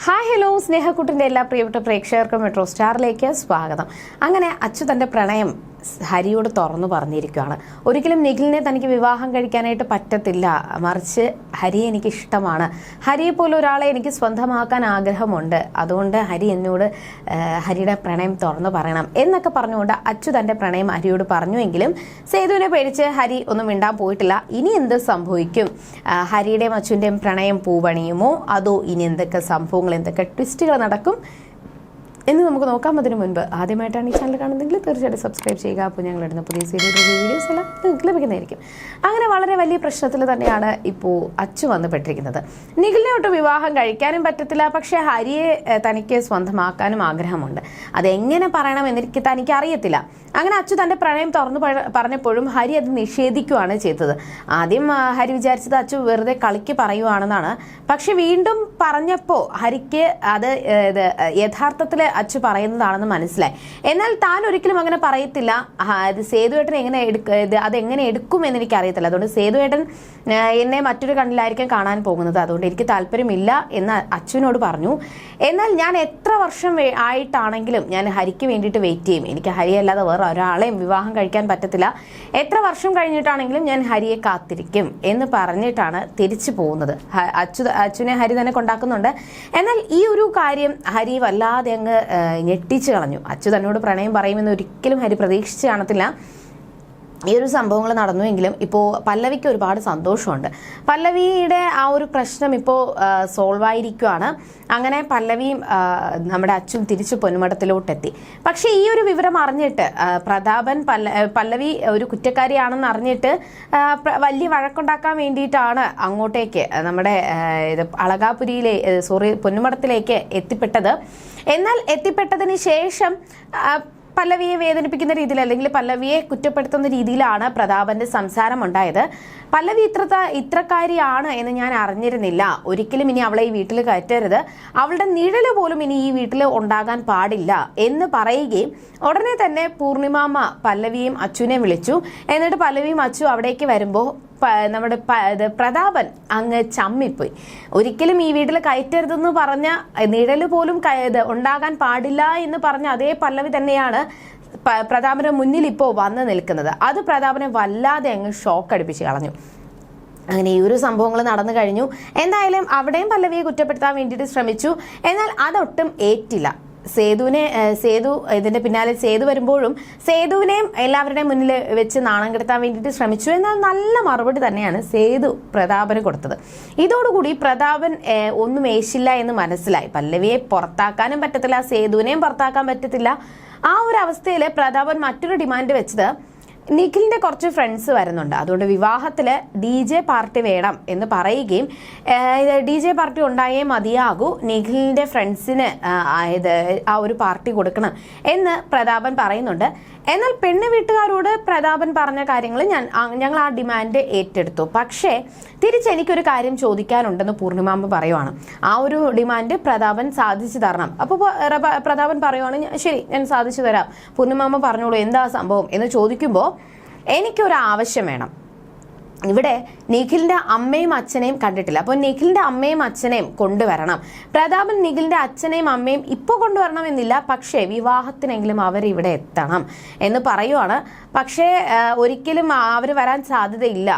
Hi hello സ്നേഹക്കുട്ടിൻ്റെ എല്ലാ പ്രിയപ്പെട്ട പ്രേക്ഷകർക്കും മെട്രോ സ്റ്റാറിലേക്ക് സ്വാഗതം. അങ്ങനെ അച്ചു തൻ്റെ പ്രണയം ഹരിയോട് തുറന്നു പറഞ്ഞിരിക്കുകയാണ്. ഒരിക്കലും നിഖിലിനെ തനിക്ക് വിവാഹം കഴിക്കാനായിട്ട് പറ്റത്തില്ല, മറിച്ച് ഹരിയെ എനിക്ക് ഇഷ്ടമാണ്, ഹരിയെ പോലെ ഒരാളെ എനിക്ക് സ്വന്തമാക്കാൻ ആഗ്രഹമുണ്ട്, അതുകൊണ്ട് ഹരി എന്നോട് ഹരിയുടെ പ്രണയം തുറന്നു പറയണം എന്നൊക്കെ പറഞ്ഞുകൊണ്ട് അച്ചു തൻ്റെ പ്രണയം ഹരിയോട് പറഞ്ഞുവെങ്കിലും സേതുവിനെ പേടിച്ച് ഹരി ഒന്നും മിണ്ടാൻ പോയിട്ടില്ല. ഇനി എന്ത് സംഭവിക്കും? ഹരിയുടെയും അച്ചുവിൻ്റെയും പ്രണയം പൂവണിയുമോ, അതോ ഇനി എന്തൊക്കെ സംഭവങ്ങൾ, എന്തൊക്കെ ട്വിസ്റ്റുകൾ നടക്കും എന്ന് നമുക്ക് നോക്കാം. അതിനു മുൻപ് ആദ്യമായിട്ടാണ് ഈ ചാനൽ കാണുന്നതെങ്കിൽ തീർച്ചയായിട്ടും സബ്സ്ക്രൈബ് ചെയ്യുക. അപ്പോൾ ഞങ്ങളിടുന്ന പുതിയ സീരിയൽ വീഡിയോസ് എല്ലാം നിങ്ങൾക്ക് ലഭിക്കുന്നതായിരിക്കും. അങ്ങനെ വളരെ വലിയ പ്രശ്നത്തിൽ തന്നെയാണ് ഇപ്പോൾ അച്ചു വന്നുപെട്ടിരിക്കുന്നത്. നിഖിലിനെ ഒട്ട് വിവാഹം കഴിക്കാനും പറ്റത്തില്ല, പക്ഷേ ഹരിയെ തനിക്ക് സ്വന്തമാക്കാനും ആഗ്രഹമുണ്ട്. അതെങ്ങനെ പറയണമെന്ന് തനിക്ക് അറിയത്തില്ല. അങ്ങനെ അച്ചു തൻ്റെ പ്രണയം തുറന്നു പറഞ്ഞപ്പോഴും ഹരി അത് നിഷേധിക്കുകയാണ് ചെയ്തത്. ആദ്യം ഹരി വിചാരിച്ചത് അച്ചു വെറുതെ കളിക്ക് പറയുവാണെന്നാണ്. പക്ഷെ വീണ്ടും പറഞ്ഞപ്പോൾ ഹരിക്ക് അത് യഥാർത്ഥത്തിൽ അച്ചു പറയുന്നതാണെന്ന് മനസ്സിലായി. എന്നാൽ താൻ ഒരിക്കലും അങ്ങനെ പറയത്തില്ല. അത് സേതുവേട്ടൻ അതെങ്ങനെ എടുക്കുമെന്ന് എനിക്കറിയത്തില്ല. അതുകൊണ്ട് സേതുവേട്ടൻ എന്നെ മറ്റൊരു കണ്ണിലായിരിക്കും കാണാൻ പോകുന്നത്, അതുകൊണ്ട് എനിക്ക് താല്പര്യമില്ല എന്ന് അച്ചുവിനോട് പറഞ്ഞു. എന്നാൽ ഞാൻ എത്ര വർഷം ആയിട്ടാണെങ്കിലും ഞാൻ ഹരിക്ക് വേണ്ടിയിട്ട് വെയിറ്റ് ചെയ്യും. എനിക്ക് ഹരിയല്ലാതെ വേറെ ഒരാളെയും വിവാഹം കഴിക്കാൻ പറ്റത്തില്ല. എത്ര വർഷം കഴിഞ്ഞിട്ടാണെങ്കിലും ഞാൻ ഹരിയെ കാത്തിരിക്കും എന്ന് പറഞ്ഞിട്ടാണ് തിരിച്ചു പോകുന്നത്. അച്ചുവിനെ ഹരി തന്നെ കൊണ്ടാക്കുന്നുണ്ട്. എന്നാൽ ഈ ഒരു കാര്യം ഹരി വല്ലാതെ അങ്ങ് ഞെട്ടിച്ചു കളഞ്ഞു. അച്ചു തന്നോട് പ്രണയം പറയുമെന്ന് ഒരിക്കലും ഹരി പ്രതീക്ഷിച്ച് കാണത്തില്ല. ഈ ഒരു സംഭവങ്ങൾ നടന്നുവെങ്കിലും ഇപ്പോൾ പല്ലവിക്ക് ഒരുപാട് സന്തോഷമുണ്ട്. പല്ലവിയുടെ ആ ഒരു പ്രശ്നം ഇപ്പോൾ സോൾവ് ആയിരിക്കുകയാണ്. അങ്ങനെ പല്ലവിയും നമ്മുടെ അച്ചും തിരിച്ചു പൊന്മടത്തിലോട്ടെത്തി. പക്ഷേ ഈ ഒരു വിവരം അറിഞ്ഞിട്ട് പ്രതാപൻ പല്ലവി ഒരു കുറ്റക്കാരിയാണെന്ന് അറിഞ്ഞിട്ട് വലിയ വഴക്കുണ്ടാക്കാൻ വേണ്ടിയിട്ടാണ് അങ്ങോട്ടേക്ക് നമ്മുടെ അളകാപുരിയിലെ പൊന്മടത്തിലേക്ക് എത്തിപ്പെട്ടത്. എന്നാൽ എത്തിപ്പെട്ടതിന് ശേഷം പല്ലവിയെ വേദനിപ്പിക്കുന്ന രീതിയിൽ, അല്ലെങ്കിൽ പല്ലവിയെ കുറ്റപ്പെടുത്തുന്ന രീതിയിലാണ് പ്രതാപന്റെ സംസാരം ഉണ്ടായത്. പല്ലവി ഇത്രക്കാരിയാണ് എന്ന് ഞാൻ അറിഞ്ഞിരുന്നില്ല, ഒരിക്കലും ഇനി അവളെ ഈ വീട്ടിൽ കയറ്റരുത്, അവളുടെ നിഴല് പോലും ഇനി ഈ വീട്ടിൽ ഉണ്ടാകാൻ പാടില്ല എന്ന് പറയുകയും ഉടനെ തന്നെ പൂർണിമാമ്മ പല്ലവിയും അച്ചുവിനെ വിളിച്ചു. എന്നിട്ട് പല്ലവിയും അച്ചു അവിടേക്ക് വരുമ്പോൾ നമ്മുടെ പ്രതാപൻ അങ്ങ് ചമ്മിപ്പോയി. ഒരിക്കലും ഈ വീട്ടിൽ കയറ്റരുതെന്ന് പറഞ്ഞ, നിഴല് പോലും ഉണ്ടാകാൻ പാടില്ല എന്ന് പറഞ്ഞ അതേ പല്ലവി തന്നെയാണ് പ്രതാപന്റെ മുന്നിൽ ഇപ്പോൾ വന്ന് നിൽക്കുന്നത്. അത് പ്രതാപനെ വല്ലാതെ അങ്ങ് ഷോക്ക് അടിപ്പിച്ച് കളഞ്ഞു. അങ്ങനെ ഈ ഒരു സംഭവങ്ങൾ നടന്നു കഴിഞ്ഞു. എന്തായാലും അവിടെയും പല്ലവിയെ കുറ്റപ്പെടുത്താൻ വേണ്ടിയിട്ട് ശ്രമിച്ചു. എന്നാൽ അതൊട്ടും ഏറ്റില്ല. സേതു ഇതിന്റെ പിന്നാലെ സേതു വരുമ്പോഴും സേതുവിനെയും എല്ലാവരുടെയും മുന്നിൽ വെച്ച് നാണം കെടുത്താൻ വേണ്ടിയിട്ട് ശ്രമിച്ചു. എന്നാൽ നല്ല മറുപടി തന്നെയാണ് സേതു പ്രതാപന് കൊടുത്തത്. ഇതോടുകൂടി പ്രതാപൻ ഒന്നും ഏശില്ല എന്ന് മനസ്സിലായി. പല്ലവിയെ പുറത്താക്കാനും പറ്റത്തില്ല, സേതുവിനെയും പുറത്താക്കാൻ പറ്റത്തില്ല. ആ ഒരു അവസ്ഥയിൽ പ്രതാപൻ മറ്റൊരു ഡിമാൻഡ് വെച്ചത്, നിഖിലിന്റെ കുറച്ച് ഫ്രണ്ട്സ് വരുന്നുണ്ട്, അതുകൊണ്ട് വിവാഹത്തിൽ DJ പാർട്ടി വേണം എന്ന് പറയുകയും DJ പാർട്ടി ഉണ്ടായേ മതിയാകൂ, നിഖിലിന്റെ ഫ്രണ്ട്സിന് ആ ഒരു പാർട്ടി കൊടുക്കണം എന്ന് പ്രതാപൻ പറയുന്നുണ്ട്. എന്നാൽ പെണ്ണ് വീട്ടുകാരോട് പ്രതാപൻ പറഞ്ഞ കാര്യങ്ങൾ ഞങ്ങൾ ആ ഡിമാൻഡ് ഏറ്റെടുത്തു. പക്ഷേ തിരിച്ചെനിക്കൊരു കാര്യം ചോദിക്കാനുണ്ടെന്ന് പൂർണിമാമ്മ പറയുവാണ്. ആ ഒരു ഡിമാൻഡ് പ്രതാപൻ സാധിച്ചു തരണം. അപ്പോൾ പ്രതാപൻ പറയുവാണ്, ശരി ഞാൻ സാധിച്ചു തരാം. പൂർണിമാമ്മ പറഞ്ഞോളൂ എന്താ സംഭവം എന്ന് ചോദിക്കുമ്പോൾ, എനിക്കൊരു ആവശ്യം വേണം. ഇവിടെ നിഖിലിന്റെ അമ്മയും അച്ഛനെയും കണ്ടിട്ടില്ല, അപ്പോൾ നിഖിലിന്റെ അമ്മയും അച്ഛനെയും കൊണ്ടുവരണം. പ്രതാപൻ നിഖിലിന്റെ അച്ഛനെയും അമ്മയും ഇപ്പോൾ കൊണ്ടുവരണമെന്നില്ല, പക്ഷേ വിവാഹത്തിനെങ്കിലും അവരിവിടെ എത്തണം എന്ന് പറയുവാണ്. പക്ഷേ ഒരിക്കലും അവർ വരാൻ സാധ്യതയില്ല.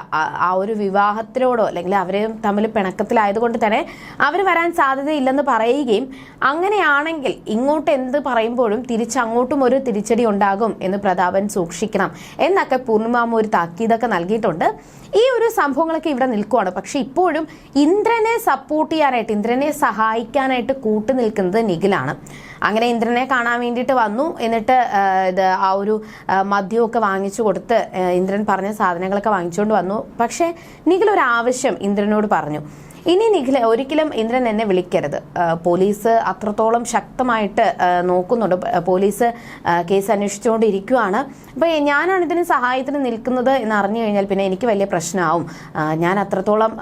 ആ ഒരു വിവാഹത്തിനോടോ അല്ലെങ്കിൽ അവർ തമ്മിൽ പിണക്കത്തിലായതുകൊണ്ട് തന്നെ അവർ വരാൻ സാധ്യതയില്ലെന്ന് പറയുകയും, അങ്ങനെയാണെങ്കിൽ ഇങ്ങോട്ട് എന്ത് പറയുമ്പോഴും തിരിച്ചങ്ങോട്ടും ഒരു തിരിച്ചടി ഉണ്ടാകും എന്ന് പ്രതാപൻ സൂക്ഷിക്കണം എന്നൊക്കെ പൂർണിമാമ്മ ഒരു താക്കീതൊക്കെ നൽകിയിട്ടുണ്ട്. ഈ ഒരു സംഭവങ്ങളൊക്കെ ഇവിടെ നിൽക്കുവാണ്. പക്ഷെ ഇപ്പോഴും ഇന്ദ്രനെ സപ്പോർട്ട് ചെയ്യാനായിട്ട്, ഇന്ദ്രനെ സഹായിക്കാനായിട്ട് കൂട്ടു നിൽക്കുന്നത് നിഖിലാണ്. അങ്ങനെ ഇന്ദ്രനെ കാണാൻ വേണ്ടിയിട്ട് വന്നു. എന്നിട്ട് ആ ഒരു മദ്യമൊക്കെ വാങ്ങിച്ചു കൊടുത്ത് ഇന്ദ്രൻ പറഞ്ഞ സാധനങ്ങളൊക്കെ വാങ്ങിച്ചുകൊണ്ട് വന്നു. പക്ഷെ നിഖിൽ ഒരു ആവശ്യം ഇന്ദ്രനോട് പറഞ്ഞു, ഇനി നിഖിൽ ഒരിക്കലും ഇന്ദ്രൻ എന്നെ വിളിക്കരുത്. പോലീസ് അത്രത്തോളം ശക്തമായിട്ട് നോക്കുന്നുണ്ട്, പോലീസ് കേസ് അന്വേഷിച്ചുകൊണ്ടിരിക്കുകയാണ്. അപ്പോൾ ഞാനാണ് ഇതിന് സഹായത്തിന് നിൽക്കുന്നത് എന്ന് അറിഞ്ഞു കഴിഞ്ഞാൽ പിന്നെ എനിക്ക് വലിയ പ്രശ്നമാവും. ഞാൻ അത്രത്തോളം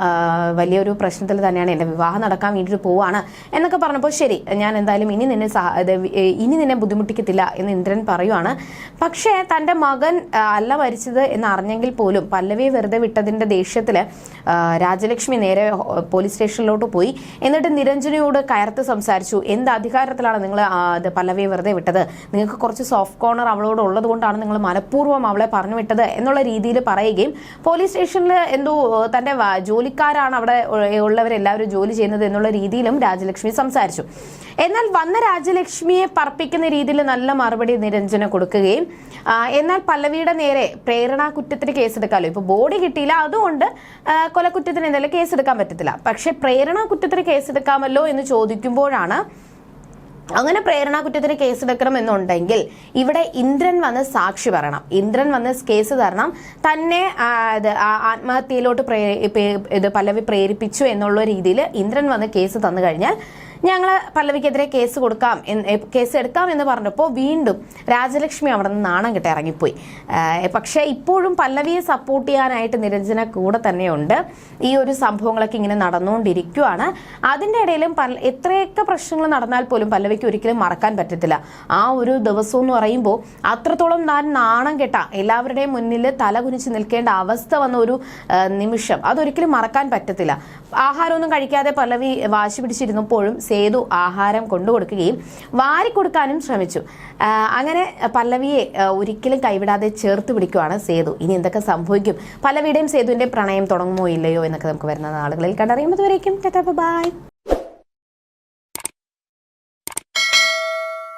വലിയൊരു പ്രശ്നത്തിൽ തന്നെയാണ്, എൻ്റെ വിവാഹം നടക്കാൻ വേണ്ടിയിട്ട് പോവാണ് എന്നൊക്കെ പറഞ്ഞപ്പോൾ, ശരി ഞാൻ എന്തായാലും ഇനി നിന്നെ ബുദ്ധിമുട്ടിക്കത്തില്ല എന്ന് ഇന്ദ്രൻ പറയുവാണ്. പക്ഷേ തൻ്റെ മകൻ അല്ല മരിച്ചത് എന്ന് അറിഞ്ഞെങ്കിൽ പോലും പല്ലവിയെ വെറുതെ വിട്ടതിൻ്റെ ദേഷ്യത്തിൽ രാജലക്ഷ്മി നേരെ പോലീസ് സ്റ്റേഷനിലോട്ട് പോയി. എന്നിട്ട് നിരഞ്ജനയോട് കയർത്ത് സംസാരിച്ചു. എന്ത് അധികാരത്തിലാണ് നിങ്ങൾ പല്ലവിയെ വെറുതെ വിട്ടത്? നിങ്ങൾക്ക് കുറച്ച് സോഫ്റ്റ് കോർണർ അവളോട് ഉള്ളത് കൊണ്ടാണ് നിങ്ങൾ മനഃപൂർവ്വം അവളെ പറഞ്ഞു വിട്ടത് എന്നുള്ള രീതിയിൽ പറയുകയും പോലീസ് സ്റ്റേഷനിൽ എന്തോ തന്റെ ജോലിക്കാരാണ് അവിടെ ഉള്ളവരെല്ലാവരും ജോലി ചെയ്യുന്നത് എന്നുള്ള രീതിയിലും രാജലക്ഷ്മി സംസാരിച്ചു. എന്നാൽ വന്ന രാജലക്ഷ്മിയെ പറപ്പിക്കുന്ന രീതിയിൽ നല്ല മറുപടി നിരഞ്ജന കൊടുക്കുകയും എന്നാൽ പല്ലവിയുടെ നേരെ പ്രേരണാ കുറ്റത്തിന് കേസെടുക്കാമല്ലോ, ഇപ്പൊ ബോഡി കിട്ടിയില്ല അതുകൊണ്ട് കൊലക്കുറ്റത്തിന് എന്തായാലും കേസെടുക്കാൻ പറ്റത്തില്ല, പക്ഷെ പ്രേരണാ കുറ്റത്തിന് കേസെടുക്കാമല്ലോ എന്ന് ചോദിക്കുമ്പോഴാണ് അങ്ങനെ പ്രേരണാ കുറ്റത്തിന് കേസെടുക്കണം എന്നുണ്ടെങ്കിൽ ഇവിടെ ഇന്ദ്രൻ വന്ന് സാക്ഷി പറയണം, ഇന്ദ്രൻ വന്ന് കേസ് തരണം, തന്നെ ആത്മഹത്യയിലോട്ട് പല്ലവി പ്രേരിപ്പിച്ചു എന്നുള്ള രീതിയിൽ ഇന്ദ്രൻ വന്ന് കേസ് തന്നു കഴിഞ്ഞാൽ ഞങ്ങൾ പല്ലവിക്കെതിരെ കേസ് എടുക്കാം എന്ന് പറഞ്ഞപ്പോൾ വീണ്ടും രാജലക്ഷ്മി അവിടെ നിന്ന് നാണം കെട്ടി ഇറങ്ങിപ്പോയി. പക്ഷേ ഇപ്പോഴും പല്ലവിയെ സപ്പോർട്ട് ചെയ്യാനായിട്ട് നിരഞ്ജന കൂടെ തന്നെയുണ്ട്. ഈ ഒരു സംഭവങ്ങളൊക്കെ ഇങ്ങനെ നടന്നുകൊണ്ടിരിക്കുകയാണ്. അതിൻ്റെ ഇടയിലും എത്രയൊക്കെ പ്രശ്നങ്ങൾ നടന്നാൽ പോലും പല്ലവിക്ക് ഒരിക്കലും മറക്കാൻ പറ്റത്തില്ല. ആ ഒരു ദിവസം എന്ന് പറയുമ്പോൾ അത്രത്തോളം താൻ നാണം കെട്ട എല്ലാവരുടെയും മുന്നിൽ തല കുനിച്ച് നിൽക്കേണ്ട അവസ്ഥ വന്ന ഒരു നിമിഷം അതൊരിക്കലും മറക്കാൻ പറ്റത്തില്ല. ആഹാരമൊന്നും കഴിക്കാതെ പല്ലവി വാശി പിടിച്ചിരുന്നപ്പോഴും സേതു ആഹാരം കൊണ്ടുകൊടുക്കുകയും വാരിക്കൊടുക്കാനും ശ്രമിച്ചു. അങ്ങനെ പല്ലവിയെ ഒരിക്കലും കൈവിടാതെ ചേർത്ത് പിടിക്കുകയാണ് സേതു. ഇനി എന്തൊക്കെ സംഭവിക്കും? പല്ലവിയുടെയും സേതുവിന്റെ പ്രണയം തുടങ്ങുമോ ഇല്ലയോ എന്നൊക്കെ നമുക്ക് വരുന്ന നാളുകളിൽ കണ്ടറിയുമ്പോൾ. ബൈ.